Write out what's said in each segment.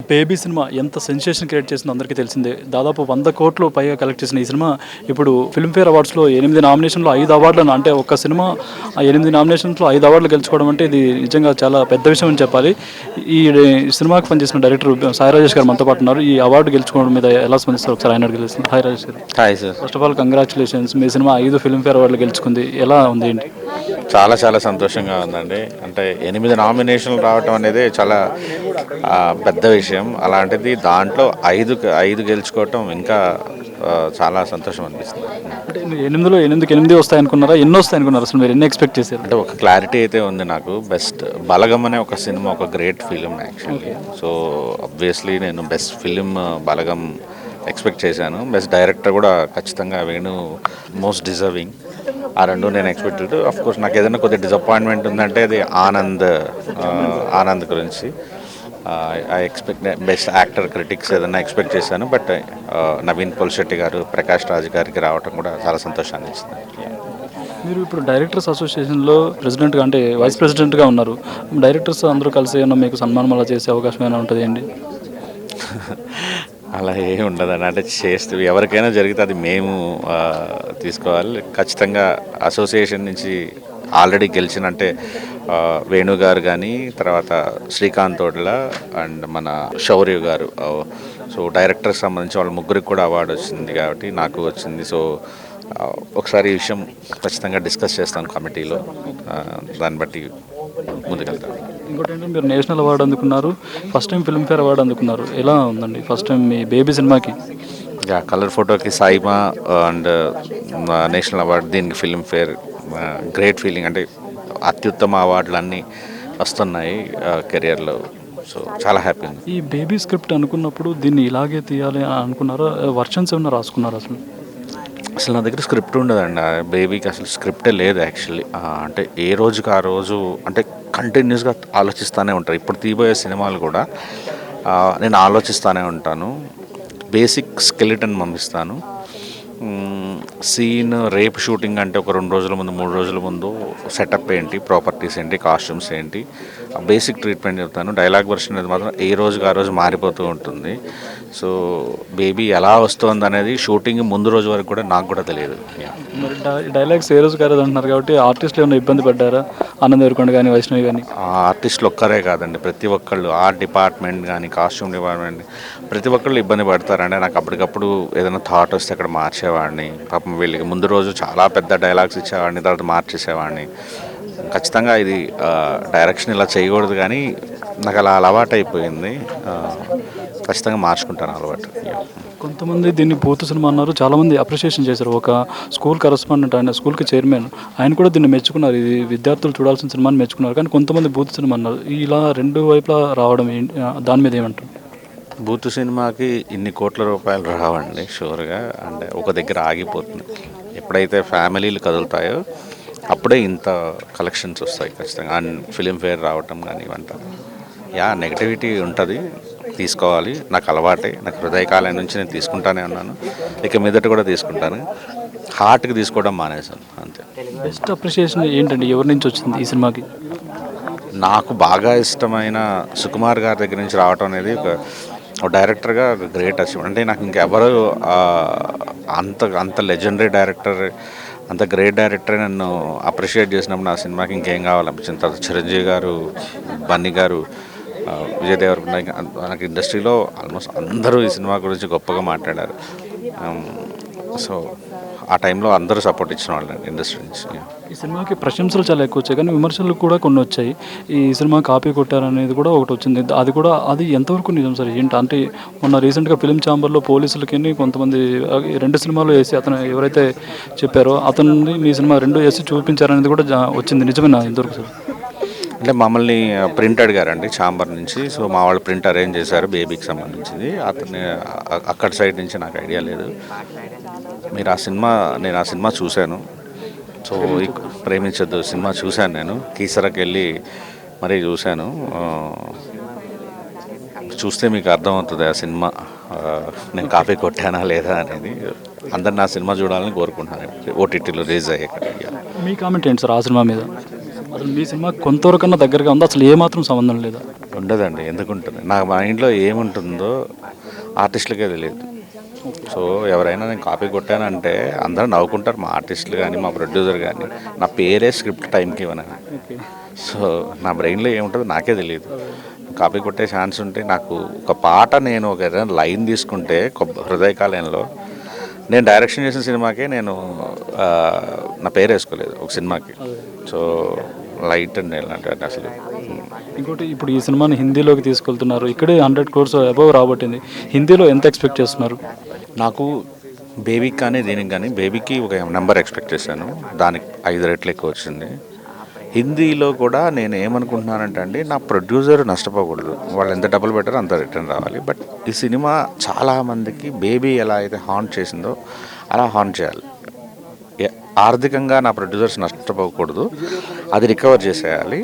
Baby cinema ఎంత sensation create చేసిందో అందరికీ తెలిసిందే. దాదాపు 100 కోట్లు పైగా కలెక్ట్ చేసిన ఈ సినిమా ఇప్పుడు ఫిల్మ్‌ఫేర్ అవార్డ్స్‌లో 8 నామినేషన్‌లో 5 అవార్డులను అంటే ఒక్క సినిమా 8 నామినేషన్స్‌లో 5 అవార్డులు గెలుచుకోవడం అంటే ఇది నిజంగా చాలా పెద్ద విషయం అని చెప్పాలి. ఈ సినిమాకి పనిచేసిన డైరెక్టర్ సాయి రాజేష్ గారు మనతో పాటు ఉన్నారు. ఈ అవార్డు గెలుచుకోవడం మీద ఎలా స్పందిస్తారు ఒకసారి ఆయన అడిగి తెలుస్తుంది. హాయ్ రాజేష్ గారు. Hi sir. First of all congratulations. Me cinema 5 Filmfare అవార్డులు గెలుచుకుంది. ఎలా ఉంది ఏంటి? చాలా చాలా సంతోషంగా ఉందండి. అంటే 8 నామినేషన్లు రావటం అనేది చాలా పెద్ద విషయం. అలాంటిది దాంట్లో 5 గెలుచుకోవటం ఇంకా చాలా సంతోషం అనిపిస్తుంది. అంటే 8లో 8 వస్తాయి అనుకున్నారా? ఎన్ని వస్తాయి అనుకున్నారు? అసలు మీరు ఎన్ని ఎక్స్పెక్ట్ చేశారు? అంటే ఒక క్లారిటీ అయితే ఉంది నాకు. బెస్ట్ బలగం అనే ఒక సినిమా ఒక great film actually. So obviously నేను బెస్ట్ ఫిలిం బలగం ఎక్స్పెక్ట్ చేశాను. బెస్ట్ డైరెక్టర్ కూడా ఖచ్చితంగా వేణు మోస్ట్ డిజర్వింగ్. ఆ రెండు నేను ఎక్స్పెక్టెడ్. ఆఫ్ కోర్స్ నాకు ఏదైనా కొద్దిగా డిసప్పాయింట్మెంట్ ఉందంటే అది ఆనంద్ గురించి. I expect best actor critics ఏదైనా ఎక్స్పెక్ట్ చేశాను. బట్ నవీన్ పోల్శెట్టి గారు, ప్రకాష్ రాజ్ గారికి రావటం కూడా చాలా సంతోషాన్ని ఇస్తుంది. మీరు ఇప్పుడు డైరెక్టర్స్ అసోసియేషన్లో ప్రెసిడెంట్గా అంటే వైస్ ప్రెసిడెంట్గా ఉన్నారు. డైరెక్టర్స్ అందరూ కలిసి ఏమన్నా మీకు సన్మానం అలా చేసే అవకాశం ఏమైనా ఉంటుంది అండి? అలా ఏమి ఉండదండి. అంటే చేస్తే ఎవరికైనా జరిగితే అది మేము తీసుకోవాలి. ఖచ్చితంగా అసోసియేషన్ నుంచి ఆల్రెడీ గెలిచిన అంటే వేణు గారు కానీ, తర్వాత శ్రీకాంత్ తోటల అండ్ మన శౌర్య గారు. సో డైరెక్టర్కి సంబంధించి వాళ్ళ ముగ్గురికి కూడా అవార్డు వచ్చింది కాబట్టి నాకు వచ్చింది. సో ఒకసారి ఈ విషయం ఖచ్చితంగా డిస్కస్ చేస్తాను కమిటీలో. దాన్ని బట్టి ముందుకెళ్తాను. ఇంకోటి ఏంటంటే మీరు నేషనల్ అవార్డు అందుకున్నారు, ఫస్ట్ టైం ఫిల్మ్ఫేర్ అవార్డు అందుకున్నారు. ఎలా ఉందండి ఫస్ట్ టైం మీ బేబీ సినిమాకి? కలర్ ఫోటోకి సాయిమా అండ్ నేషనల్ అవార్డు, దీనికి ఫిల్మ్ఫేర్ గ్రేట్ ఫీలింగ్. అంటే అత్యుత్తమ అవార్డులు అన్నీ వస్తున్నాయి కెరియర్లో. సో చాలా హ్యాపీ ఉంది. ఈ బేబీ స్క్రిప్ట్ అనుకున్నప్పుడు దీన్ని ఇలాగే తీయాలి అని అనుకున్నారా? వర్షన్స్ ఏమైనా రాసుకున్నారు అసలు నా దగ్గర స్క్రిప్ట్ ఉండదండి. బేబీకి అసలు స్క్రిప్టే లేదు యాక్చువల్లీ. అంటే ఏ రోజుకి ఆ రోజు అంటే కంటిన్యూస్గా ఆలోచిస్తూనే ఉంటారు. ఇప్పుడు తీయబోయే సినిమాలు కూడా నేను ఆలోచిస్తూనే ఉంటాను. బేసిక్ స్కెలిటన్ పంపిస్తాను. సీన్ రేపు షూటింగ్ అంటే ఒక 2 రోజుల ముందు 3 రోజుల ముందు సెటప్ ఏంటి, ప్రాపర్టీస్ ఏంటి, కాస్ట్యూమ్స్ ఏంటి, బేసిక్ ట్రీట్మెంట్ చెప్తాను. డైలాగ్ వర్షన్ అనేది మాత్రం ఏ రోజుకి ఆ రోజు మారిపోతూ ఉంటుంది. సో బేబీ ఎలా వస్తుంది అనేది షూటింగ్ ముందు రోజు వరకు కూడా నాకు కూడా తెలియదు. మరి డైలాగ్స్ ఏ రోజు కాదు అంటున్నారు కాబట్టి ఆర్టిస్టులు ఏమైనా ఇబ్బంది పడ్డారా? ఆనంద్ దేవరకొండ కానీ, వైష్ణవి కానీ? ఆర్టిస్టులు ఒక్కరే కాదండి, ప్రతి ఒక్కళ్ళు ఆర్ట్ డిపార్ట్మెంట్ కానీ, కాస్ట్యూమ్ డిపార్ట్మెంట్, ప్రతి ఒక్కళ్ళు ఇబ్బంది పడతారండి. నాకు అప్పటికప్పుడు ఏదైనా థాట్ వస్తే అక్కడ మార్చేవాడిని. పాపం వీళ్ళకి ముందు రోజు చాలా పెద్ద డైలాగ్స్ ఇచ్చేవాడిని, తర్వాత మార్చేసేవాడిని. ఖచ్చితంగా ఇది డైరెక్షన్ ఇలా చేయకూడదు కానీ నాకు అలా అలవాటు అయిపోయింది. ఖచ్చితంగా మార్చుకుంటాను అలవాటు. కొంతమంది దీన్ని బూత్ సినిమా అన్నారు, చాలామంది అప్రిషియేషన్ చేశారు. ఒక స్కూల్ కరస్పాండెంట్, ఆయన స్కూల్కి చైర్మన్, ఆయన కూడా దీన్ని మెచ్చుకున్నారు. ఇది విద్యార్థులు చూడాల్సిన సినిమాని మెచ్చుకున్నారు. కానీ కొంతమంది బూత్ సినిమా అన్నారు. ఇలా రెండు వైపులా రావడం దాని మీద ఏమంటారు? బూత్ సినిమాకి ఇన్ని కోట్ల రూపాయలు రావండి షూర్గా. అంటే ఒక దగ్గర ఆగిపోతుంది. ఎప్పుడైతే ఫ్యామిలీలు కదులుతాయో అప్పుడే ఇంత కలెక్షన్స్ వస్తాయి ఖచ్చితంగా. అండ్ ఫిలింఫేర్ రావటం కానీ ఇవంట నెగటివిటీ ఉంటుంది, తీసుకోవాలి. నాకు అలవాటే, నాకు హృదయకాలం నుంచి నేను తీసుకుంటానే ఉన్నాను, ఇక మీదట కూడా తీసుకుంటాను. హార్ట్కి తీసుకోవడం మానేశాను అంతే. బెస్ట్ అప్రిషియేషన్ ఏంటండి, ఎవరి నుంచి వచ్చింది ఈ సినిమాకి? నాకు బాగా ఇష్టమైన సుకుమార్ గారి దగ్గర నుంచి రావటం అనేది ఒక డైరెక్టర్గా గ్రేట్ అచీవ్మెంట్. అంటే నాకు ఇంకెవరు అంత లెజెండరీ డైరెక్టర్, అంత గ్రేట్ డైరెక్టర్ నన్ను అప్రిషియేట్ చేసినప్పుడు నా సినిమాకి ఇంకేం కావాలనిపించింది. తర్వాత చిరంజీవి గారు, బన్నీ గారు, విజయ్ దేవరకొండ, నాకు ఇండస్ట్రీలో ఆల్మోస్ట్ అందరూ ఈ సినిమా గురించి గొప్పగా మాట్లాడారు. సో ఆ టైంలో అందరూ సపోర్ట్ ఇచ్చిన వాళ్ళు ఇండస్ట్రీ నుంచి. ఈ సినిమాకి ప్రశంసలు చాలా ఎక్కువ వచ్చాయి కానీ విమర్శలు కూడా కొన్ని వచ్చాయి. ఈ సినిమా కాపీ కొట్టారనేది కూడా ఒకటి వచ్చింది. అది ఎంతవరకు నిజం సార్? ఏంటి అంటే మొన్న రీసెంట్గా ఫిలిం ఛాంబర్లో పోలీసులకి కొంతమంది 2 సినిమాలు వేసి అతను ఎవరైతే చెప్పారో అతన్ని మీ సినిమా 2 వేసి చూపించారనేది కూడా వచ్చింది. నిజమేనా ఇంతవరకు సార్? అంటే మమ్మల్ని ప్రింట్ అడిగారండి ఛాంబర్ నుంచి. సో మా వాళ్ళు ప్రింట్ అరేంజ్ చేశారు బేబీకి సంబంధించింది. అతన్ని అక్కడ సైడ్ నుంచి నాకు ఐడియా లేదు. నేను ఆ సినిమా చూశాను. సో ప్రేమించొద్దు సినిమా చూశాను. నేను కీసరకి వెళ్ళి మరీ చూశాను. చూస్తే మీకు అర్థమవుతుంది ఆ సినిమా నేను కాపీ కొట్టానా లేదా అనేది. అందరు నా సినిమా చూడాలని కోరుకుంటున్నాను ఓటీటీలో రిలీజ్ అయ్యాక. మీ కామెంట్ ఏంటి సార్ ఆ సినిమా మీద? అసలు మీ సినిమా కొంతవరకన్నా దగ్గరగా ఉందా, అసలు ఏమాత్రం సంబంధం లేదా? ఉండదండి, ఎందుకు ఉంటుంది? నా మైండ్లో ఏముంటుందో ఆర్టిస్టులకే తెలియదు. సో ఎవరైనా నేను కాపీ కొట్టానంటే అందరూ నవ్వుకుంటారు, మా ఆర్టిస్టులు కానీ మా ప్రొడ్యూసర్ కానీ. నా పేరే స్క్రిప్ట్ టైంకి ఇవ్వను. సో నా బ్రెయిన్లో ఏముంటుందో నాకే తెలియదు. కాపీ కొట్టే ఛాన్స్ ఉంటే నాకు ఒక పాట, నేను ఒక ఏదైనా లైన్ తీసుకుంటే హృదయకాలంలో నేను డైరెక్షన్ చేసిన సినిమాకే నేను నా పేరు వేసుకోలేదు ఒక సినిమాకి. సో లైట్ అండి ఇలాంటి అసలు. ఇంకోటి, ఇప్పుడు ఈ సినిమాని హిందీలోకి తీసుకెళ్తున్నారు, ఇక్కడే 100 crores అబవ్ రాబట్టింది. హిందీలో ఎంత ఎక్స్పెక్ట్ చేస్తున్నారు? నాకు బేబీకి కానీ దీనికి కానీ, బేబీకి ఒక నెంబర్ ఎక్స్పెక్ట్ చేశాను, దానికి 5 రెట్లు ఎక్కువ వచ్చింది. హిందీలో కూడా నేను ఏమనుకుంటున్నానంటే అండి, నా ప్రొడ్యూసర్ నష్టపోకూడదు, వాళ్ళు ఎంత డబ్బులు పెట్టారో అంత రిటర్న్ రావాలి. బట్ ఈ సినిమా చాలామందికి బేబీ ఎలా అయితే హాంట్ చేసిందో అలా హాంట్ చేయాలి. ఆర్థికంగా నా ప్రొడ్యూసర్స్ నష్టపోకూడదు, అది రికవర్ చేసేయాలి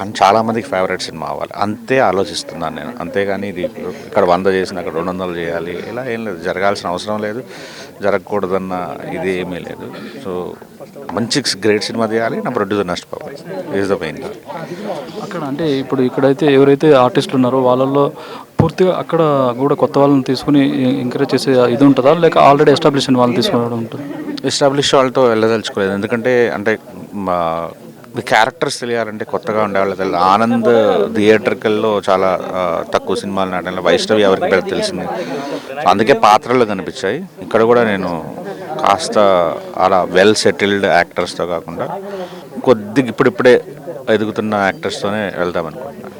అని చాలామందికి ఫేవరెట్ సినిమా అవ్వాలి, అంతే ఆలోచిస్తున్నాను నేను. అంతేగాని ఇది ఇక్కడ 100 చేసిన అక్కడ 200 చేయాలి ఇలా ఏం లేదు, జరగాల్సిన అవసరం లేదు, జరగకూడదన్న ఇది ఏమీ లేదు. సో మంచి గ్రేట్ సినిమా తీయాలి, నా ప్రొడ్యూసర్ నష్టపోవాలి, ఈజ్ ద మెయిన్. అక్కడ అంటే ఇప్పుడు ఇక్కడైతే ఎవరైతే ఆర్టిస్టులు ఉన్నారో వాళ్ళల్లో పూర్తిగా అక్కడ కూడా కొత్త వాళ్ళని తీసుకుని ఎంకరేజ్ చేసే ఇది ఉంటుందా, లేక ఆల్రెడీ ఎస్టాబ్లిష్ అయిన వాళ్ళని తీసుకోవడం ఉంటుంది? ఎస్టాబ్లిష్ వాళ్ళతో వెళ్ళదలుచుకోలేదు, ఎందుకంటే మా క్యారెక్టర్స్ తెలియాలంటే కొత్తగా ఉండేవాళ్ళు తెలియదు. ఆనంద్ థియేటర్కల్లో చాలా తక్కువ సినిమాలు నాటంలో, వైష్ణవి ఎవరికి పెద్ద తెలిసింది, అందుకే పాత్రలు కనిపించాయి. ఇక్కడ కూడా నేను కాస్త అలా వెల్ సెటిల్డ్ యాక్టర్స్తో కాకుండా కొద్దిగా ఇప్పుడిప్పుడే ఎదుగుతున్న యాక్టర్స్తోనే వెళ్దామనుకుంటున్నాను.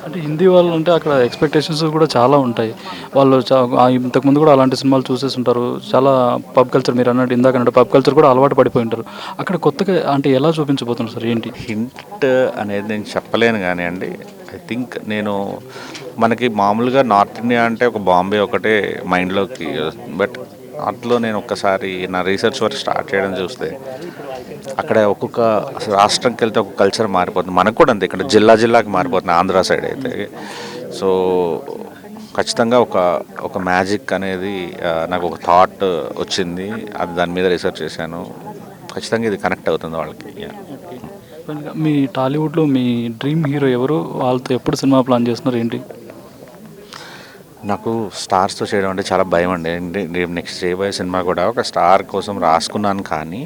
అంటే హిందీ వాళ్ళు అంటే అక్కడ ఎక్స్పెక్టేషన్స్ కూడా చాలా ఉంటాయి. వాళ్ళు ఇంతకుముందు కూడా అలాంటి సినిమాలు చూసేసి ఉంటారు. చాలా పబ్ కల్చర్, మీరు అన్నట్టు ఇందాక అంటే పబ్ కల్చర్ కూడా అలవాటు పడిపోయి ఉంటారు. అక్కడ కొత్తగా అంటే ఎలా చూపించబోతున్నారు సార్, ఏంటి హింట్ అనేది నేను చెప్పలేను కానీ అండి, ఐ థింక్ నేను మనకి మామూలుగా నార్త్ ఇండియా అంటే ఒక బాంబే ఒకటే మైండ్లోకి, బట్ అట్లో నేను ఒక్కసారి నా రీసెర్చ్ వర్క్ స్టార్ట్ చేయడం చూస్తే అక్కడ ఒక్కొక్క రాష్ట్రంకి వెళ్తే ఒక్కొక్క కల్చర్ మారిపోతుంది. మనకు కూడా అంతే, ఇక్కడ జిల్లాకి మారిపోతుంది ఆంధ్ర సైడ్ అయితే. సో ఖచ్చితంగా ఒక మ్యాజిక్ అనేది నాకు ఒక థాట్ వచ్చింది, అది దాని మీద రీసెర్చ్ చేశాను. ఖచ్చితంగా ఇది కనెక్ట్ అవుతుంది వాళ్ళకి. మీ టాలీవుడ్లో మీ డ్రీమ్ హీరో ఎవరు, వాళ్ళతో ఎప్పుడు సినిమా ప్లాన్ చేస్తున్నారు, ఏంటి? నాకు స్టార్స్తో చేయడం అంటే చాలా భయం అండి. నేను నెక్స్ట్ చేయబోయే సినిమా కూడా ఒక స్టార్ కోసం రాసుకున్నాను, కానీ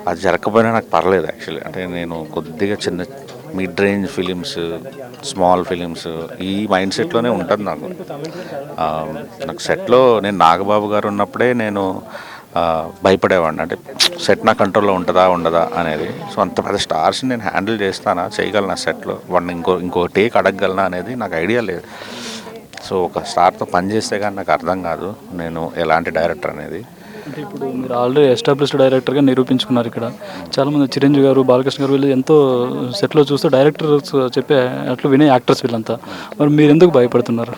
అది జరగకపోయినా నాకు పర్లేదు యాక్చువల్లీ. అంటే నేను కొద్దిగా చిన్న mid range films, small films, ఈ మైండ్ సెట్లోనే ఉంటుంది నాకు. నాకు సెట్లో నేను నాగబాబు గారు ఉన్నప్పుడే నేను భయపడేవాడిని, అంటే సెట్ నా కంట్రోల్లో ఉంటుందా ఉండదా అనేది. సో అంత పెద్ద స్టార్స్ని నేను హ్యాండిల్ చేస్తానా, చేయగలనా సెట్లో, వాడిని ఇంకో టేక్ అడగగలనా అనేది నాకు ఐడియా లేదు. సో ఒక స్టార్తో పనిచేస్తే కానీ నాకు అర్థం కాదు నేను ఎలాంటి డైరెక్టర్ అనేది. అంటే ఇప్పుడు మీరు ఆల్రెడీ ఎస్టాబ్లిష్డ్ డైరెక్టర్గా నిరూపించుకున్నారు. ఇక్కడ చాలామంది చిరంజీవి గారు, బాలకృష్ణ గారు, వీళ్ళు ఎంతో సెట్లో చూస్తే డైరెక్టర్స్ చెప్పే అట్లు వినే యాక్టర్స్ వీళ్ళంతా. మరి మీరు ఎందుకు భయపడుతున్నారు?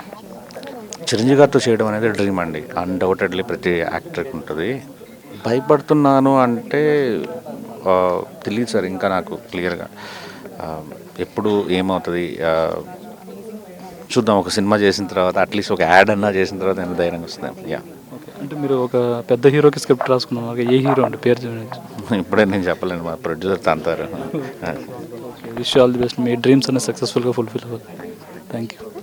చిరంజీవి గారితో చేయడం అనేది డ్రీమ్ అండి, అన్డౌటెడ్లీ ప్రతి యాక్టర్కి ఉంటుంది. భయపడుతున్నాను అంటే తెలియదు సార్ ఇంకా నాకు క్లియర్గా. ఎప్పుడు ఏమవుతుంది చూద్దాం. ఒక సినిమా చేసిన తర్వాత, అట్లీస్ట్ ఒక యాడ్ అన్నా చేసిన తర్వాత ఎంత ధైర్యంగా వస్తుంది. యా, అంటే మీరు ఒక పెద్ద హీరోకి స్క్రిప్ట్ రాసుకున్నారు, ఏ హీరో అంటే పేరు చూడండి? ఇప్పుడే నేను చెప్పలేను, మా ప్రొడ్యూసర్ తంతారు. విష్ ఆల్ ది బెస్ట్, మీ డ్రీమ్స్ అనేది సక్సెస్ఫుల్గా ఫుల్ఫిల్ అవ్వాలి. Thank you.